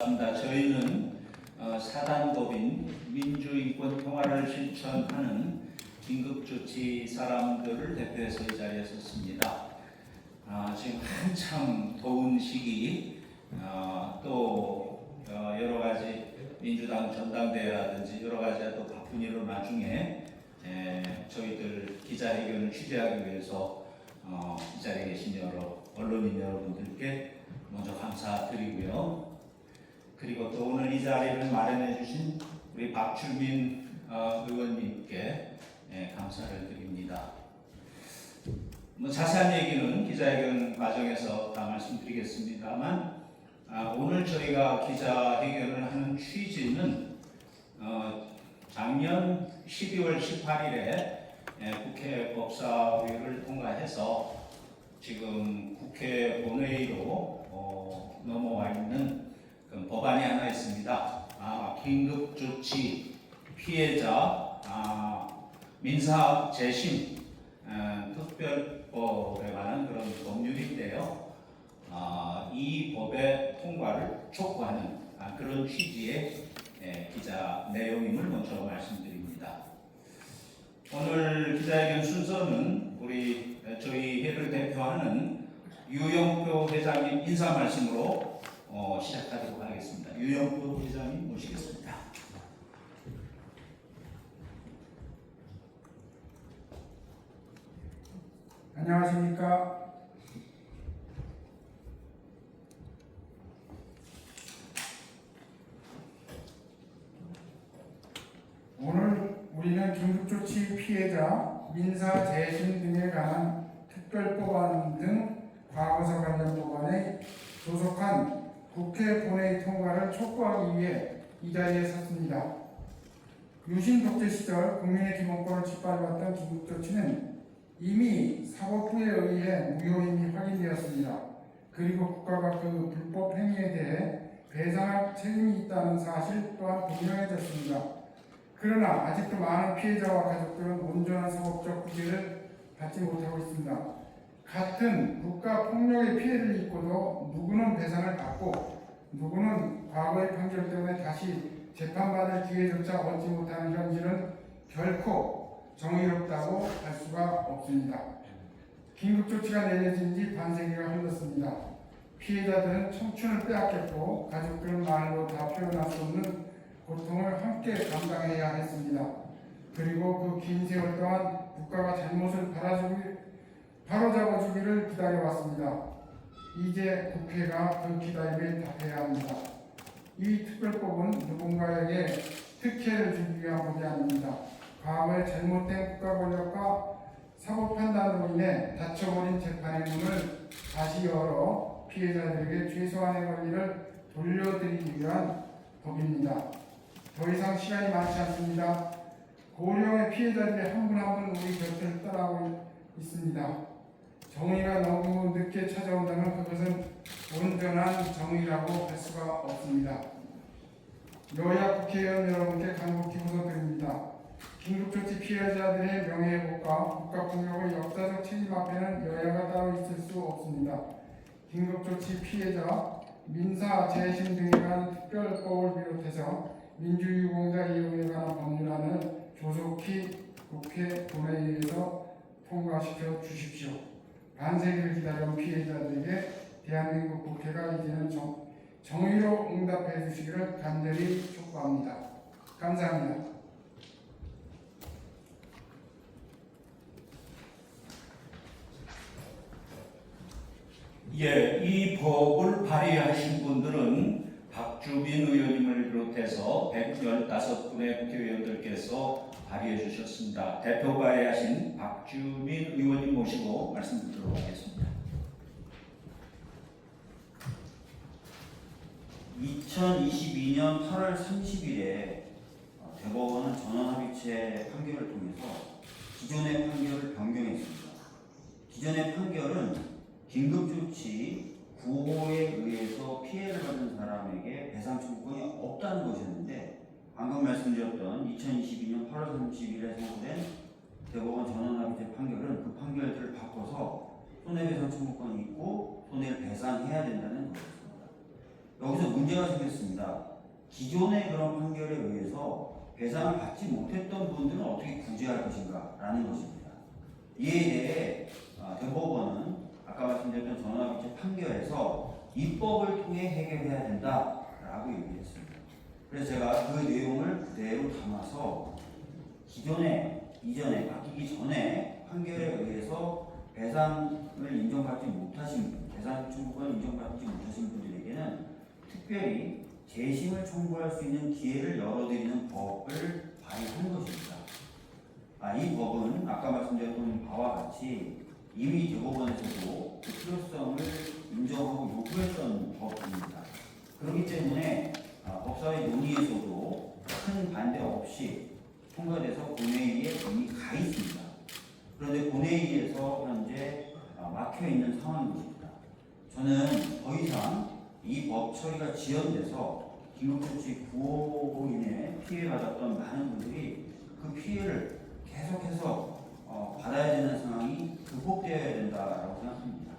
저희는 사단법인 민주인권 평화를 실천하는 긴급조치 사람들을 대표해서 이 자리에 섰습니다. 지금 한참 더운 시기, 또 여러 가지 민주당 전당대회라든지 여러 가지 또 바쁜 일을 나중에 저희들 기자회견을 취재하기 위해서 이 자리에 계신 여러 언론인 여러분들께 먼저 감사드리고요. 그리고 또 오늘 이 자리를 마련해 주신 우리 박주민 의원님께 감사를 드립니다. 자세한 얘기는 기자회견 과정에서 다 말씀드리겠습니다만, 오늘 저희가 기자회견을 하는 취지는 작년 12월 18일에 국회 법사위를 통과해서 지금 국회 본회의로 넘어와 있는 법안이 하나 있습니다. 긴급조치 피해자 민사 재심 특별법에 관한 그런 법률인데요. 이 법의 통과를 촉구하는 그런 취지의 기자 내용임을 먼저 말씀드립니다. 오늘 기자회견 순서는 저희 회를 대표하는 유영표 회장님 인사 말씀으로 시작하도록 하겠습니다. 유영표 회장님 모시겠습니다. 안녕하십니까. 오늘 우리는 긴급조치 피해자 민사 재심 등에 관한 특별법안 등 과거사 관련 법안에 조속한 국회 본회의 통과를 촉구하기 위해 이 자리에 섰습니다. 유신 독재 시절 국민의 기본권을 짓밟았던 긴급조치는 이미 사법부에 의해 무효임이 확인되었습니다. 그리고 국가가 그 불법 행위에 대해 배상할 책임이 있다는 사실 또한 분명해졌습니다. 그러나 아직도 많은 피해자와 가족들은 온전한 사법적 구제를 받지 못하고 있습니다. 같은 국가 폭력의 피해를 입고도 누구는 배상을 받고 누구는 과거의 판결 때문에 다시 재판받을 기회조차 얻지 못하는 현실은 결코 정의롭다고 할 수가 없습니다. 긴급조치가 내려진 지 반세기가 흘렀습니다. 피해자들은 청춘을 빼앗겼고 가족들은 말로 다 표현할 수 없는 고통을 함께 감당해야 했습니다. 그리고 그 긴 세월 동안 국가가 잘못을 바로잡아주기를 기다려왔습니다. 이제 국회가 그 기다림에 답해야 합니다. 이 특별법은 누군가에게 특혜를 주기 위한 법이 아닙니다. 과거의 잘못된 국가 권력과 사법 판단으로 인해 닫혀버린 재판의 문을 다시 열어 피해자들에게 최소한의 권리를 돌려드리기 위한 법입니다. 더 이상 시간이 많지 않습니다. 고령의 피해자들이 한 분 한 분 우리 곁을 떠나고 있습니다. 정의가 너무 늦게 찾아온다면 그것은 온전한 정의라고 할 수가 없습니다. 여야 국회의원 여러분께 간곡히 호소드립니다. 긴급조치 피해자들의 명예회복과 국가폭력의 역사적 책임 앞에는 여야가 따로 있을 수 없습니다. 긴급조치 피해자 민사 재심 등에 관한 특별법을 비롯해서 민주유공자 이용에 관한 법률안을 조속히 국회 본회의에서 통과시켜 주십시오. 반세기를 기다려온 피해자들에게 대한민국 국회가 이제는 정의로 응답해 주시기를 간절히 촉구합니다. 감사합니다. 이 법을 발의하신 분들은 박주민 의원님을 비롯해서 115분의 국회의원들께서 발의해 주셨습니다. 대표 발의하신 박주민 의원님 모시고 말씀 듣도록 하겠습니다. 2022년 8월 30일에 대법원은 전원합의체 판결을 통해서 기존의 판결을 변경했습니다. 기존의 판결은 긴급조치 구호에 의해서 피해를 받은 사람에게 배상 청구권이 없다는 것이었는데, 방금 말씀드렸던 2022년 8월 30일에 선고된 대법원 전원합의체 판결은 그 판결들을 바꿔서 손해배상 청구권이 있고 손해를 배상해야 된다는 것이었습니다. 여기서 문제가 생겼습니다. 기존의 그런 판결에 의해서 배상을 받지 못했던 분들은 어떻게 구제할 것인가 라는 것입니다. 이에 대해 대법원은 아까 말씀드렸던 전원합의체 판결에서 입법을 통해 해결해야 된다라고 얘기했습니다. 그래서 제가 그 내용을 그대로 담아서 이전에 바뀌기 전에 판결에 의해서 배상을 인정받지 못하신 분, 배상 청구권을 인정받지 못하신 분들에게는 특별히 재심을 청구할 수 있는 기회를 열어드리는 법을 발의한 것입니다. 이 법은 아까 말씀드렸던 바와 같이 이미 대법원에서도 그 필요성을 인정하고 요구했던 법입니다. 그렇기 때문에 법사위 논의에서도 큰 반대 없이 통과돼서 본회의에 이미 가 있습니다. 그런데 본회의에서 현재 막혀 있는 상황인 것입니다. 저는 더 이상 이 법 처리가 지연돼서 긴급조치 구호로 인해 피해받았던 많은 분들이 그 피해를 계속해서 받아야 되는 상황이 극복되어야 된다라고 생각합니다.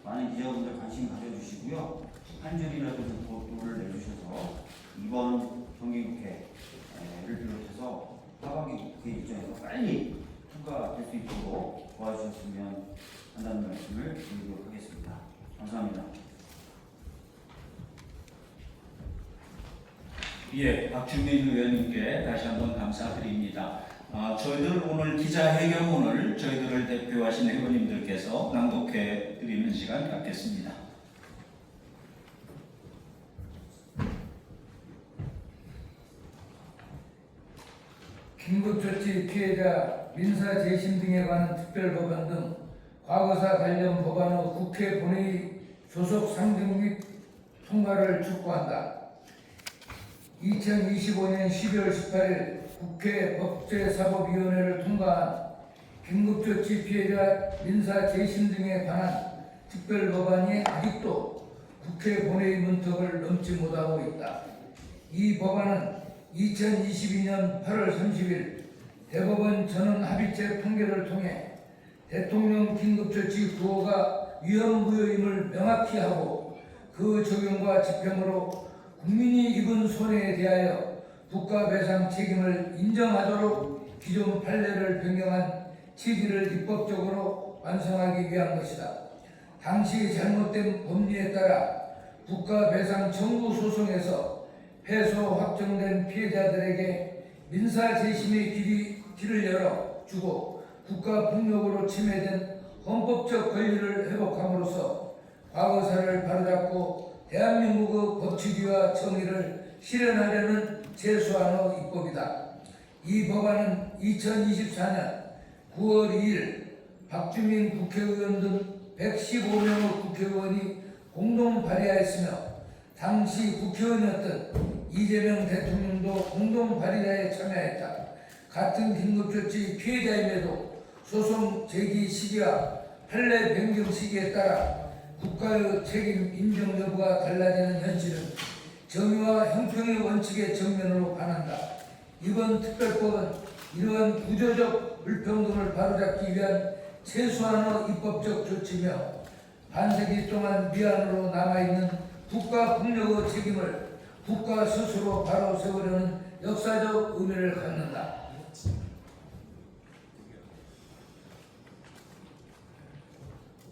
많은 기자분들 관심 가져주시고요. 한 줄이라도 좀 보도를 내주셔서 이번 정기국회를 비롯해서 하반기 국회 일정에서 빨리 통과될 수 있도록 도와주셨으면 한다는 말씀을 드리도록 하겠습니다. 감사합니다. 예, 박주민 의원님께 다시 한번 감사드립니다. 저희들 오늘 기자회견문을 저희들을 대표하신 의원님들께서 낭독해 드리는 시간 갖겠습니다. 긴급조치 피해자 민사 재심 등에 관한 특별법안 등 과거사 관련 법안의 국회 본회의 조속 상정 및 통과를 촉구한다. 2025년 12월 18일 국회 법제사법위원회를 통과한 긴급조치 피해자 민사 재심 등에 관한 특별법안이 아직도 국회 본회의 문턱을 넘지 못하고 있다. 이 법안은 2022년 8월 30일 대법원 전원합의체 판결을 통해 대통령 긴급조치 구호가 위헌무효임을 명확히 하고 그 적용과 집행으로 국민이 입은 손해에 대하여 국가배상 책임을 인정하도록 기존 판례를 변경한 취지를 입법적으로 완성하기 위한 것이다. 당시 잘못된 법리에 따라 국가배상 청구 소송에서 패소 확정된 피해자들에게 민사 재심의 길을 열어주고 국가폭력으로 침해된 헌법적 권리를 회복함으로써 과거사를 바로잡고 대한민국의 법치주의와 정의를 실현하려는 최소한의 입법이다. 이 법안은 2024년 9월 2일 박주민 국회의원 등 115명의 국회의원이 공동 발의하였으며 당시 국회의원이었던 이재명 대통령도 공동 발의자에 참여했다. 같은 긴급조치 피해자임에도 소송 제기 시기와 판례 변경 시기에 따라 국가의 책임 인정 여부가 달라지는 현실은 정의와 형평의 원칙의 정면으로 반한다. 이번 특별법은 이러한 구조적 불평등을 바로잡기 위한 최소한의 입법적 조치며 반세기 동안 미안으로 남아있는 국가 폭력의 책임을 국가 스스로 바로 세우려는 역사적 의미를 갖는다.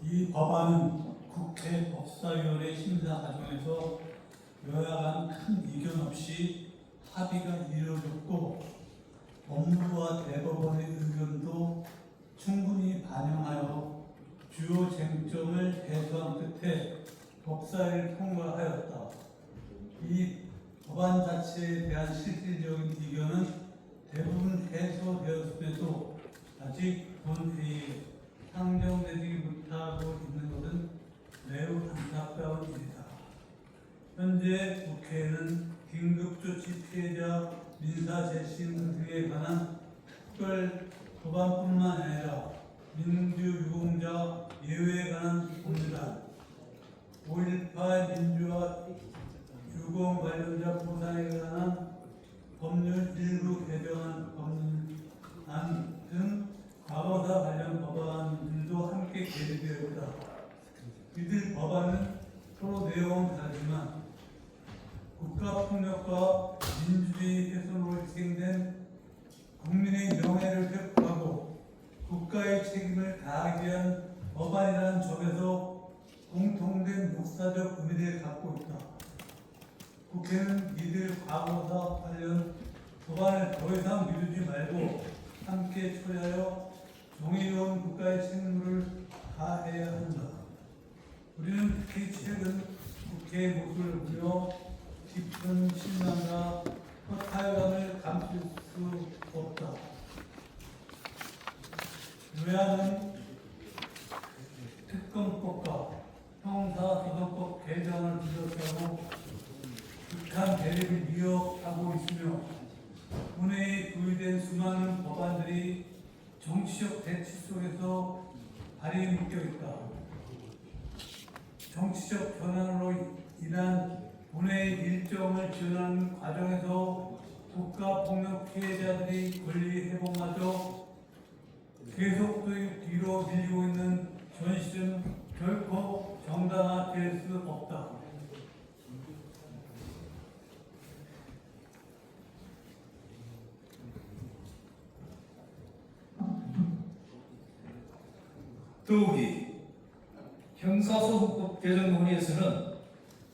이 법안은 국회 법사위원회 심사 과정에서 여야 간 큰 이견 없이 합의가 이루어졌고 법무부와 대법원의 의견도 충분히 반영하여 주요 쟁점을 해소한 끝에 법사위를 통과하였다. 이 법안 자체에 대한 실질적인 이견은 대부분 해소되었음에도 아직 본회의에 상정되지 못하고 있는 것은 매우 안타까운 일이다. 현재 국회에는 긴급조치 피해자 민사재심 등에 관한 특별 법안뿐만 아니라 민주유공자 예외에 관한 법률안, 5.18 민주화 유공 관련자 보상에 관한 법률 일부 개정안 법률안 등 과거사 관련 법안들도 함께 계류되어 있다. 이들 법안은 서로 내용은 다르지만 국가폭력과 민주주의 훼손으로 희생된 국민의 명예를 회복하고 국가의 책임을 다하기 위한 법안이라는 점에서 공통된 역사적 의미를 갖고 있다. 국회는 이들 과거사 관련 법안을 더 이상 미루지 말고 함께 처리하여 정의로운 국가의 책무를 다해야 한다. 우리는 특히 최근 국회의 모습을 보며 깊은 실망과 허탈감을 감출 수 없다. 여야는 특검법과 형사소송법 개정을 비롯하고 극한 대립을 이어가고 있으며 본회의에 도의된 수많은 법안들이 정치적 대치 속에서 발이 묶여 있다. 정치적 전환으로 인한 본회의 일정을 지원하는 과정에서 국가폭력 피해자들이 권리 회복마저 계속 뒤로 밀리고 있는 현실은 결코 정당화될 수 없다. 더욱이 형사소송법 개정 논의에서는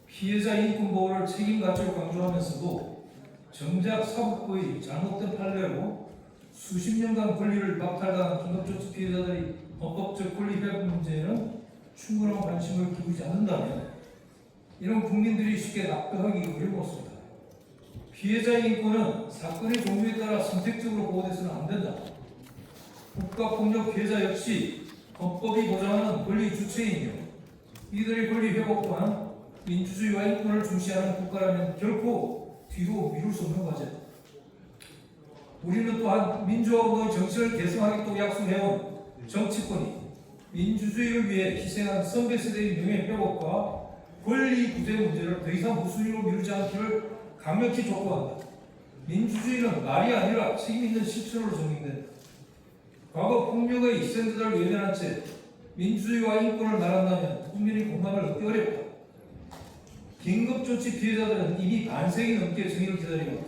피해자 인권 보호를 책임 가치로 강조하면서도 정작 사법부의 잘못된 판례로 수십 년간 권리를 박탈당한 긴급조치 피해자들이 헌법적 권리 회복 문제에는 충분한 관심을 기울이지 않는다면 이런 국민들이 쉽게 납득하기 어려웠습니다. 피해자의 인권은 사건의 종류에 따라 선택적으로 보호돼서는 안 된다. 국가폭력 피해자 역시 헌법이 보장하는 권리 주체이며 이들의 권리 회복 또한 민주주의와 인권을 중시하는 국가라면 결코 뒤로 미룰 수 없는 과제다. 우리는 또한 민주화운동의 정신을 계승하겠다고 약속해온 정치권이 민주주의를 위해 희생한 선배 세대의 명예 회복과 권리 구제 문제를 더 이상 무순위로 미루지 않기를 강력히 촉구한다. 민주주의는 말이 아니라 책임 있는 실천으로 정립된다. 과거 폭력의 희생자들을 외면한 채 민주주의와 인권을 말한다면 국민의 공감을 얻기 어렵다. 긴급조치 피해자들은 이미 반세기 넘게 정의를 기다리고 있다.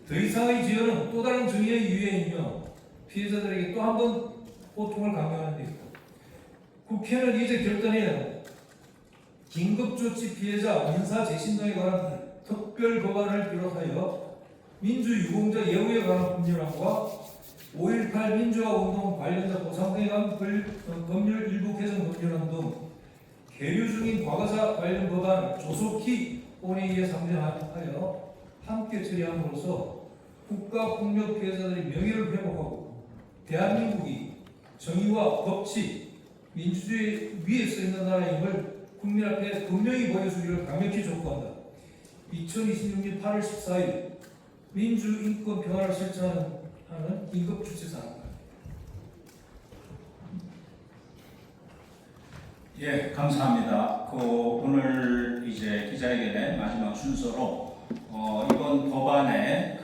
더 이상의 지연은 또 다른 정의의 유예이며 피해자들에게 또 한 번 고통을 강요하는 데 있다. 국회는 이제 결단해야 한다. 긴급조치 피해자 민사 재심 등에 관한 특별 법안을 비롯하여 민주유공자 예우에 관한 법률안과 5.18 민주화운동 관련자 보상 등에 관한 법률 일부 개정 법률안 등 계류 중인 과거사 관련 법안을 조속히 본회의에 상정하여 함께 처리함으로써 국가폭력 피해자들의 명예를 회복하고 대한민국이 정의와 법치, 민주주의 위에 서 있는 나라임을 국민 앞에 분명히 보여주기를 강력히 촉구한다. 2026년 8월 14일 민주인권 평화를 실천하는 긴급주체사항입니다. 예, 감사합니다. 오늘 이제 기자회견의 마지막 순서로 이번 법안의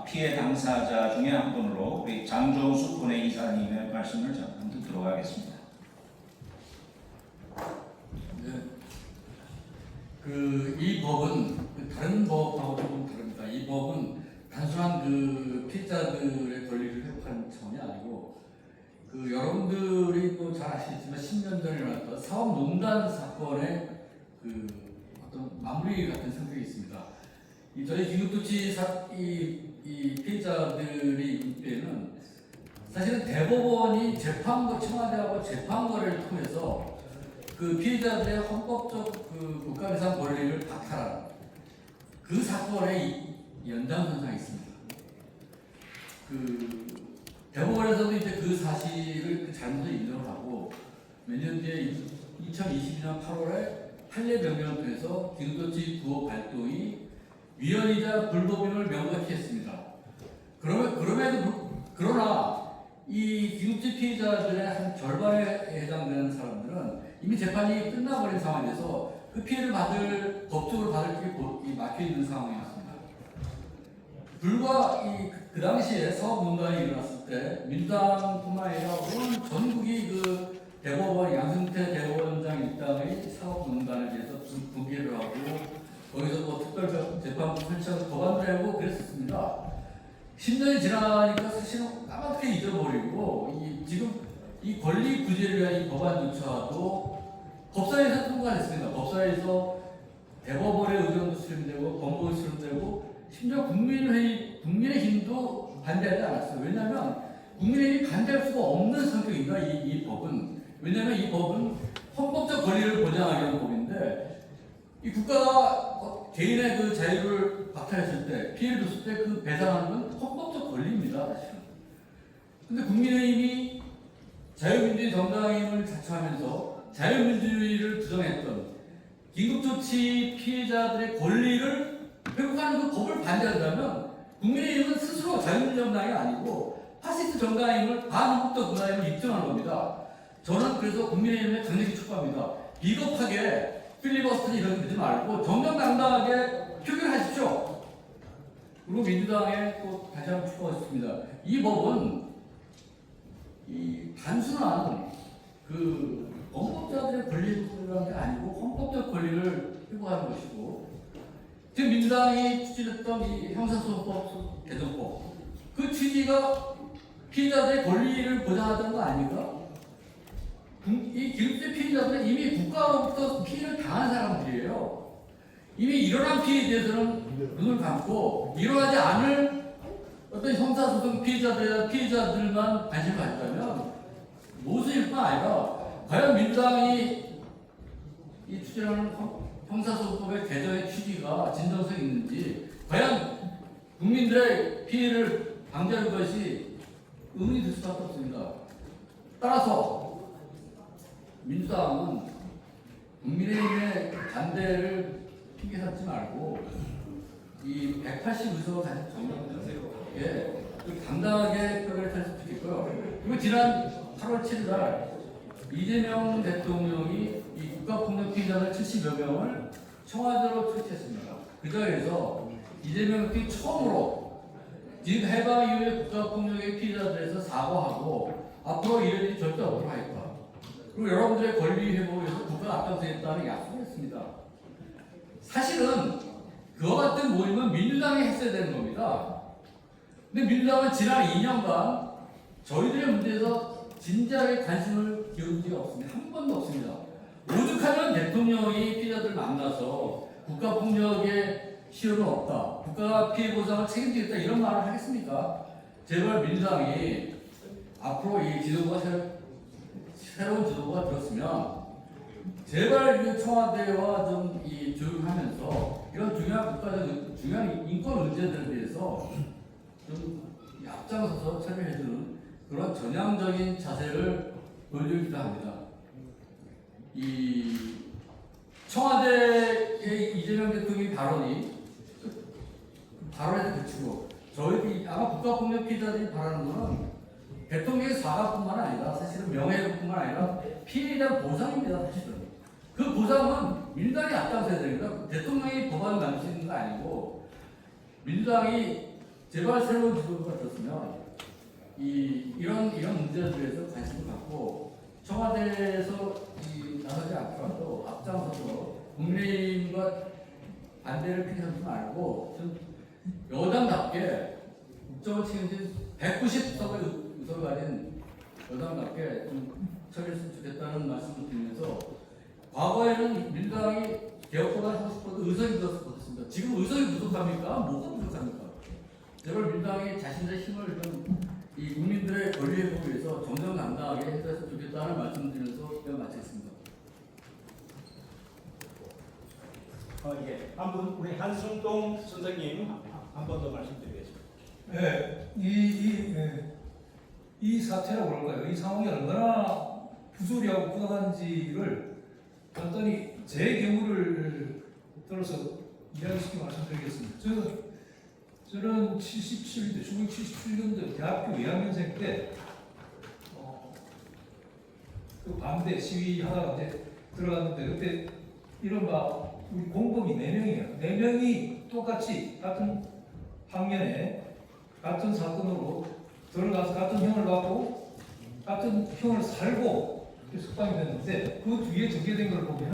피해 당사자 중에 한 분으로 우리 장정수 본회의 이사님의 말씀을 잠깐 듣도록 하겠습니다. 네. 이 법은 다른 법하고 조금 다릅니다. 이 법은 단순한 피해자들의 권리를 회복하는 차원이 아니고 여러분들이 또 잘 아시겠지만 10년 전에 일어났던 사업농단 사건의 어떤 마무리 같은 성격이 있습니다. 저희 긴급조치 이 피해자들이 때는 사실은 대법원이 청와대하고 재판거래를 통해서 피해자들의 헌법적 국가배상 권리를 박탈하는 그 사건의 연장선상에 있습니다. 대법원에서도 이제 그 사실을 잘못을 인정을 하고 몇 년 뒤에 2022년 8월에 판례 변경을 통해서 긴급조치 구호 발동이 위헌이자 불법임을 명백히 했습니다. 그러나 이 긴급조치 피해자들의 한 절반에 해당되는 사람들은 이미 재판이 끝나버린 상황에서 그 피해를 법적으로 받을 길이 막혀 있는 상황이었습니다. 불과 그 당시에 사업농단이 일어났을 때 민주당뿐만 아니라 온 전국이 대법원 양승태 대법원장 일당의 사업농단에 대해서 분개를 하고 거기서 뭐 특별재판부 설치하고 법안을 내고 그랬었습니다. 10년이 지나니까 사실은 까맣게 잊어버리고 지금 이 권리 구제를 위한 이 법안조차도 법사위에서 통과됐습니다. 법사위에서 대법원의 의견도 수렴되고 법무부 수렴되고 심지어 국민의힘도 반대하지 않았어요. 왜냐하면 국민의힘이 반대할 수가 없는 성격입니다. 이 법은. 왜냐하면 이 법은 헌법적 권리를 보장하기 위한 법인데 이 국가가 개인의 그 자유를 박탈했을 때 피해를 줬을 때 그 배상하는 건 헌법적 권리입니다. 사실은. 근데 국민의힘이 자유민주주의 정당임을 자처하면서 자유민주주의를 부정했던 긴급조치 피해자들의 권리를 회복하는 그 법을 반대한다면 국민의힘은 스스로 자유민주주의 정당이 아니고 파시스트 정당임을 반헌법적 정당임을 입증하는 겁니다. 저는 그래서 국민의힘에 강력히 촉구합니다. 비겁하게 필리버스터 이런 거 하지 말고 정정당당하게 표결하십시오. 그리고 민주당에 또 다시 한번 촉구하고 싶습니다. 이 법은 이 단순한 그 헌법자들의 권리라는 게 아니고 헌법적 권리를 회복하는 것이고 지금 민주당이 추진했던 이 형사소송법 개정법 그 취지가 피해자들의 권리를 보장하자는 거 아닙니까? 이 기급제 피해자들은 이미 국가로부터 피해를 당한 사람들이에요. 이미 일어난 피해에 대해서는 눈을 감고 일어나지 않을 어떤 형사소송 피해자들만 관심을 가진다면 모순일 뿐 아니라 과연 민주당이 이 추진하는 형사소송법의 개정의 취지가 진정성이 있는지 과연 국민들의 피해를 방지하는 것이 의문이 들 수밖에 없습니다. 따라서 민주당은 국민의힘의 반대를 핑계 삼지 말고 이 180의석을 가진 정당에 좀 당당하게 뼈를 찰수 있고요. 그리고 지난 8월 7일 이재명 대통령이 이 국가폭력 피해자들 70여 명을 청와대로 초청했습니다. 그 자리에서 이재명 대통령이 처음으로 지금 해방 이후에 국가폭력의 피해자들에서 사과하고 앞으로 이런 일이 절대 없도록 하겠다. 그리고 여러분들의 권리 회복을 위해서 국가가 앞장서겠다는 약속을 했습니다. 사실은 그와 같은 모임은 민주당이 했어야 되는 겁니다. 근데 민주당은 지난 2년간 저희들의 문제에서 진지하게 관심을 기울인 적이 없습니다. 한 번도 없습니다. 오죽하면 대통령이 피해자들 만나서 국가폭력의 시효는 없다. 국가가 피해 보상을 책임지겠다 이런 말을 하겠습니까? 제발 민주당이 앞으로 이 지도부가 새로운 지도부가 들었으면 제발 이 청와대와 좀 조율하면서 이런 중요한 국가적 중요한 인권 문제들에 대해서 좀 앞장서서 참여해주는 그런 전향적인 자세를 보여주기도 합니다. 이 청와대의 이재명 대통령의 발언에서 그치고 저희들이 아마 국가폭력 피해자들이 바라는 것은 대통령의 사과뿐만 아니라 사실은 명예회복뿐만 아니라 피해에 대한 보상입니다. 사실은 그 보상은 민주당이 앞장서야 됩니다. 대통령이 법안을 만들 수 있는 거 아니고 민주당이 제발 새로운 지도부가 들었으면 이런 문제들에서 관심을 갖고 청와대에서 나서지 않더라도 앞장서서 국민의힘과 반대를 피하지 말고 좀 여당답게 국정을 책임진 190석의 의석을 가진 여당답게 좀 처리했으면 좋겠다는 말씀을 드리면서 과거에는 민주당이 개혁보다 하고 싶어도 의석이 부족했습니다. 지금 의석이 부족합니까? 뭐가 부족합니까? 제발 민주당이 자신의 힘을 좀 이 국민들의 권리 회복을 위해서 정정당당하게 해줬으면 좋겠다는 말씀을 드리면서 그냥 마치겠습니다. 예. 한 분 우리 한순동 선생님 한 번 더 말씀드리겠습니다. 네, 이 사태라고 그럴까요? 이 상황이 얼마나 부조리하고 부당한지를 간단히 제 경우를 들어서 이야기시켜 말씀드리겠습니다. 저는 77년도, 1977년도 대학교 2학년생 때 그 반대 시위하다가 이제 들어갔는데 그때 이른바 우리 공범이 4명이에요. 4명이 똑같이 같은 학년에 같은 사건으로 들어가서 같은 형을 받고 같은 형을 살고 석방이 됐는데 그 뒤에 전개된 걸 보면